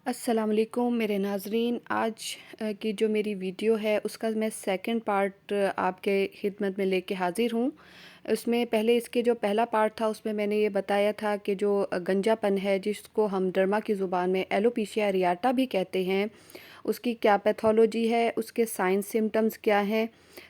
अस्सलाम वालेकुम मेरे नाज़रीन। आज की जो मेरी वीडियो है उसका मैं सेकंड पार्ट आपके खिदमत में लेके हाज़िर हूँ। उसमें पहले इसके जो पहला पार्ट था उसमें मैंने ये बताया था कि जो गंजापन है जिसको हम डर्मा की ज़ुबान में एलोपेशिया एरियाटा भी कहते हैं, उसकी क्या पैथोलॉजी है, उसके साइंस सिम्टम्स क्या हैं।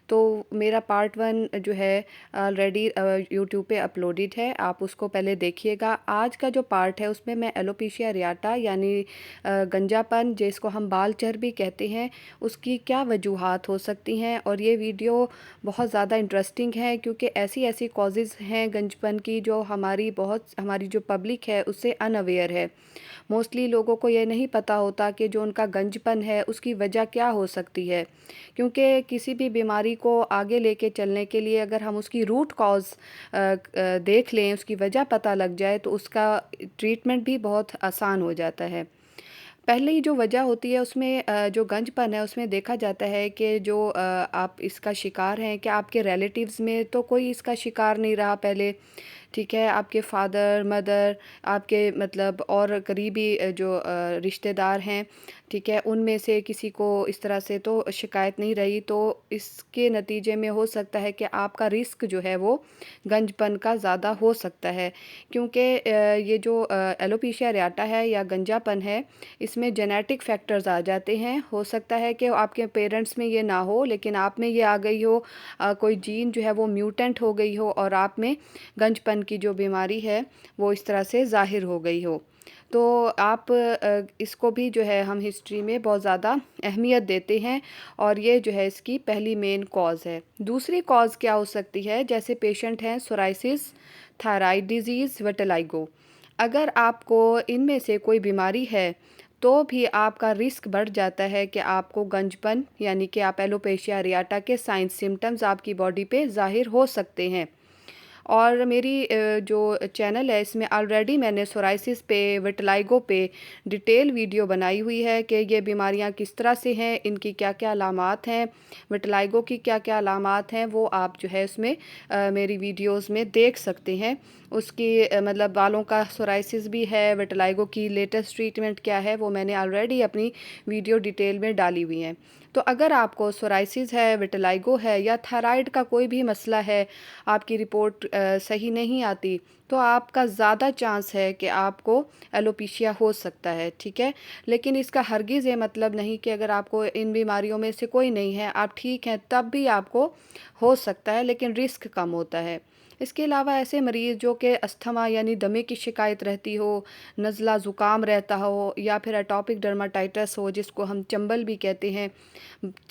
तो मेरा पार्ट 1 जो है ऑलरेडी यूट्यूब पे अपलोडेड है, आप उसको पहले देखिएगा। आज का जो पार्ट है उसमें मैं एलोपेशिया एरियाटा यानी गंजापन जिसको हम बाल चर भी कहते हैं, उसकी क्या वजूहात हो सकती हैं। और ये वीडियो बहुत ज़्यादा इंटरेस्टिंग है क्योंकि ऐसी ऐसी कॉजेज़ हैं गंजपन की जो हमारी जो पब्लिक है उससे अनअवेयर है। मोस्टली लोगों को ये नहीं पता होता कि जो उनका गंजपन है उसकी वजह क्या हो सकती है, क्योंकि किसी भी बीमारी को आगे लेके चलने के लिए अगर हम उसकी रूट कॉज़ देख लें, उसकी वजह पता लग जाए तो उसका ट्रीटमेंट भी बहुत आसान हो जाता है। पहले ही जो वजह होती है उसमें जो गंजपन है उसमें देखा जाता है कि जो आप इसका शिकार हैं, कि आपके रिलेटिव्स में तो कोई इसका शिकार नहीं रहा पहले, ठीक है। आपके फादर मदर, आपके मतलब और करीबी जो रिश्तेदार हैं, ठीक है, उनमें से किसी को इस तरह से तो शिकायत नहीं रही। तो इसके नतीजे में हो सकता है कि आपका रिस्क जो है वो गंजपन का ज़्यादा हो सकता है, क्योंकि ये जो एलोपेशिया एरियाटा है या गंजापन है, इसमें जेनेटिक फैक्टर्स आ जाते हैं। हो सकता है कि आपके पेरेंट्स में ये ना हो लेकिन आप में ये आ गई हो, कोई जीन जो है वो म्यूटेंट हो गई हो और आप में गंजपन की जो बीमारी है वो इस तरह से ज़ाहिर हो गई हो। तो आप इसको भी जो है हम हिस्ट्री में बहुत ज़्यादा अहमियत देते हैं और ये जो है इसकी पहली मेन कॉज़ है। दूसरी कॉज़ क्या हो सकती है, जैसे पेशेंट हैं सोराइसिस, थायराइड डिज़ीज़, विटिलिगो। अगर आपको इनमें से कोई बीमारी है तो भी आपका रिस्क बढ़ जाता है कि आपको गंजपन यानी कि आप एलोपेशिया एरियाटा के साइंस सिम्टम्स आपकी बॉडी पे ज़ाहिर हो सकते हैं। और मेरी जो चैनल है इसमें ऑलरेडी मैंने सोराइसिस पे, विटिलिगो पे डिटेल वीडियो बनाई हुई है कि ये बीमारियां किस तरह से हैं, इनकी क्या-क्या अलामात हैं, विटिलिगो की क्या-क्या अलामात हैं, वो आप जो है उसमें मेरी वीडियोस में देख सकते हैं। उसकी मतलब बालों का सोराइसिस भी है, विटिलिगो की लेटेस्ट ट्रीटमेंट क्या है, वो मैंने ऑलरेडी अपनी वीडियो डिटेल में डाली हुई हैं। तो अगर आपको सोराइसिस है, विटिलिगो है या थायराइड का कोई भी मसला है, आपकी रिपोर्ट सही नहीं आती, तो आपका ज़्यादा चांस है कि आपको एलोपेशिया हो सकता है, ठीक है। लेकिन इसका हरगिज़ ये मतलब नहीं कि अगर आपको इन बीमारियों में से कोई नहीं है, आप ठीक हैं, तब भी आपको हो सकता है, लेकिन रिस्क कम होता है। इसके अलावा ऐसे मरीज़ जो कि अस्थमा यानी दमे की शिकायत रहती हो, नज़ला ज़ुकाम रहता हो या फिर एटॉपिक डर्माटाइटिस हो जिसको हम चंबल भी कहते हैं।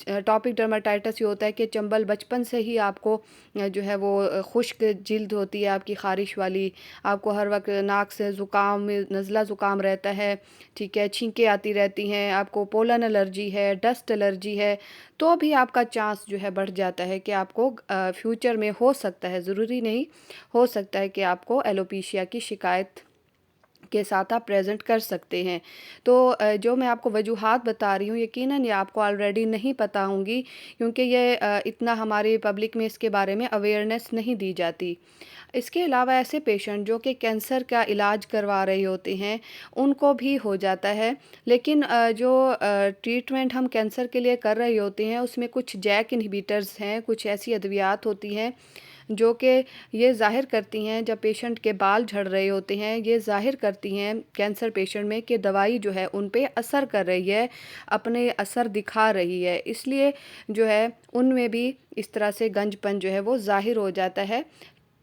एटॉपिक डर्माटाइटिस ये होता है कि चंबल बचपन से ही आपको जो है वो खुश्क जिल्द होती है आपकी, ख़ारिश वाली, आपको हर वक्त नाक से ज़ुकाम, नज़ला ज़ुकाम रहता है, ठीक है, छींकें आती रहती हैं, आपको पोलन एलर्जी है, डस्ट एलर्जी है, तो भी आपका चांस जो है बढ़ जाता है कि आपको फ्यूचर में हो सकता है, ज़रूरी नहीं, हो सकता है कि आपको एलोपेशिया की शिकायत के साथ आप प्रेज़ेंट कर सकते हैं। तो जो मैं आपको वजूहात बता रही हूँ यकीनन ये आपको ऑलरेडी नहीं पता होंगी, क्योंकि ये इतना हमारी पब्लिक में इसके बारे में अवेयरनेस नहीं दी जाती। इसके अलावा ऐसे पेशेंट जो कि कैंसर का इलाज करवा रहे होते हैं, उनको भी हो जाता है। लेकिन जो ट्रीटमेंट हम कैंसर के लिए कर रहे होते हैं उसमें कुछ जैक इन्हिबिटर्स हैं, कुछ ऐसी अद्वियात होती हैं जो कि ये ज़ाहिर करती हैं, जब पेशेंट के बाल झड़ रहे होते हैं, ये ज़ाहिर करती हैं कैंसर पेशेंट में कि दवाई जो है उन पे असर कर रही है, अपने असर दिखा रही है। इसलिए जो है उनमें भी इस तरह से गंजपन जो है वो ज़ाहिर हो जाता है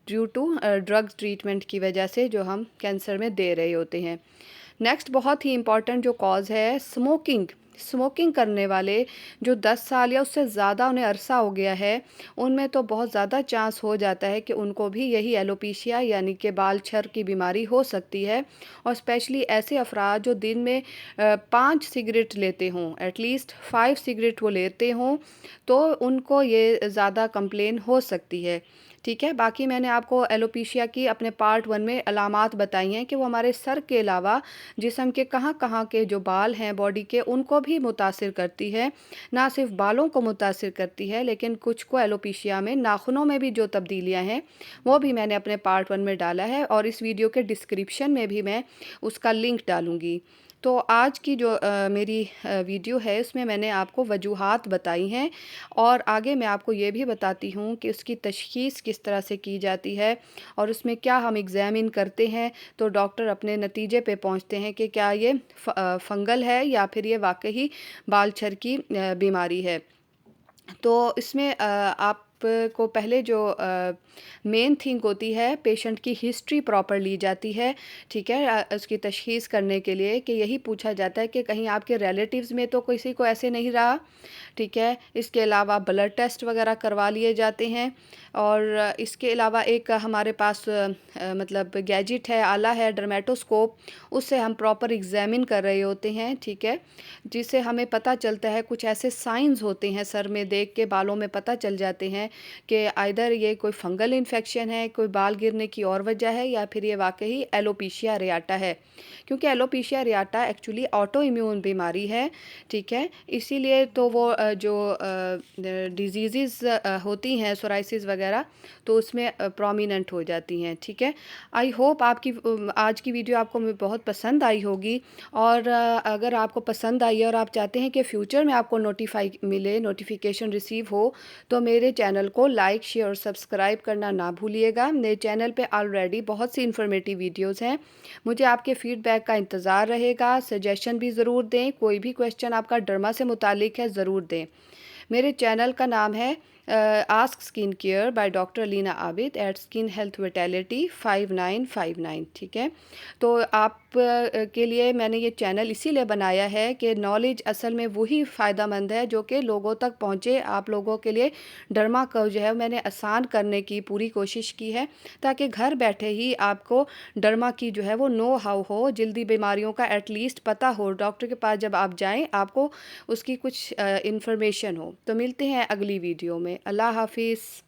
ड्यू टू ड्रग ट्रीटमेंट की वजह से जो हम कैंसर में दे रहे होते हैं। नेक्स्ट बहुत ही इम्पॉर्टेंट जो कॉज़ है स्मोकिंग। स्मोकिंग करने वाले जो 10 साल या उससे ज़्यादा उन्हें अरसा हो गया है, उनमें तो बहुत ज़्यादा चांस हो जाता है कि उनको भी यही एलोपेशिया यानी कि बाल छर की बीमारी हो सकती है। और स्पेशली ऐसे अफराद जो दिन में 5 सिगरेट लेते हों, एटलीस्ट 5 सिगरेट वो लेते हों, तो उनको ये ज़्यादा कंप्लेन हो सकती है, ठीक है। बाकी मैंने आपको एलोपेशिया की अपने पार्ट 1 में अलामात बताई हैं कि वो हमारे सर के अलावा जिस्म के कहाँ-कहाँ के जो बाल हैं बॉडी के उनको भी मुतासिर करती है। ना सिर्फ बालों को मुतासिर करती है लेकिन कुछ को एलोपेशिया में नाखूनों में भी जो तब्दीलियाँ हैं वो भी मैंने अपने पार्ट 1 में डाला है और इस वीडियो के डिस्क्रिप्शन में भी मैं उसका लिंक डालूँगी। तो आज की जो मेरी वीडियो है उसमें मैंने आपको वजूहात बताई हैं और आगे मैं आपको ये भी बताती हूँ कि उसकी तशख़ीस किस तरह से की जाती है और उसमें क्या हम एग्ज़ामिन करते हैं तो डॉक्टर अपने नतीजे पे पहुँचते हैं कि क्या ये फ़ंगल है या फिर ये वाकई बाल छर की बीमारी है। तो इसमें आपको पहले जो मेन थिंग होती है, पेशेंट की हिस्ट्री प्रॉपर ली जाती है, ठीक है? उसकी तशख़ीस करने के लिए कि यही पूछा जाता है कि कहीं आपके रिलेटिव्स में तो किसी को ऐसे नहीं रहा, ठीक है? इसके अलावा ब्लड टेस्ट वग़ैरह करवा लिए जाते हैं और इसके अलावा एक हमारे पास मतलब गैजेट है, आला है, डर्मेटोस्कोप, उससे हम प्रॉपर एग्ज़ामिन कर रहे होते हैं, ठीक है? जिससे हमें पता चलता है, कुछ ऐसे साइंस होते हैं सर में देख के, बालों में पता चल जाते हैं कि आइदर ये कोई फंगल इन्फेक्शन है, कोई बाल गिरने की और वजह है या फिर ये वाकई एलोपेशिया एरियाटा है। क्योंकि एलोपेशिया एरियाटा एक्चुअली ऑटो इम्यून बीमारी है, ठीक है? इसीलिए तो वो जो डिजीज़ होती हैं सोराइसिस वगैरह, तो उसमें प्रोमिनेंट हो जाती हैं, ठीक है? आई होप आपकी आज की वीडियो आपको बहुत पसंद आई होगी और अगर आपको पसंद आई है और आप चाहते हैं कि फ्यूचर में आपको नोटिफिकेशन रिसीव हो, तो मेरे चैनल को लाइक, शेयर और सब्सक्राइब करना ना भूलिएगा। मेरे चैनल पे ऑलरेडी बहुत सी इन्फॉर्मेटिव वीडियोस हैं। मुझे आपके फीडबैक का इंतज़ार रहेगा। सजेशन भी ज़रूर दें, कोई भी क्वेश्चन आपका डर्मा से मुतालिक है ज़रूर दें। मेरे चैनल का नाम है ask skin care by doctor Alina Abid at skin health vitality 5959, ठीक है? तो आप के लिए मैंने ये चैनल इसीलिए बनाया है कि नॉलेज असल में वही फ़ायदेमंद है जो कि लोगों तक पहुँचे। आप लोगों के लिए डर्मा को जो है मैंने आसान करने की पूरी कोशिश की है, ताकि घर बैठे ही आपको डर्मा की जो है वो नो हाउ हो, जल्दी बीमारियों का एटलीस्ट पता हो, डॉक्टर के पास जब आप जाएँ आपको उसकी कुछ इन्फॉर्मेशन हो। तो मिलते हैं अगली वीडियो में। अल्लाह हाफ़िज़।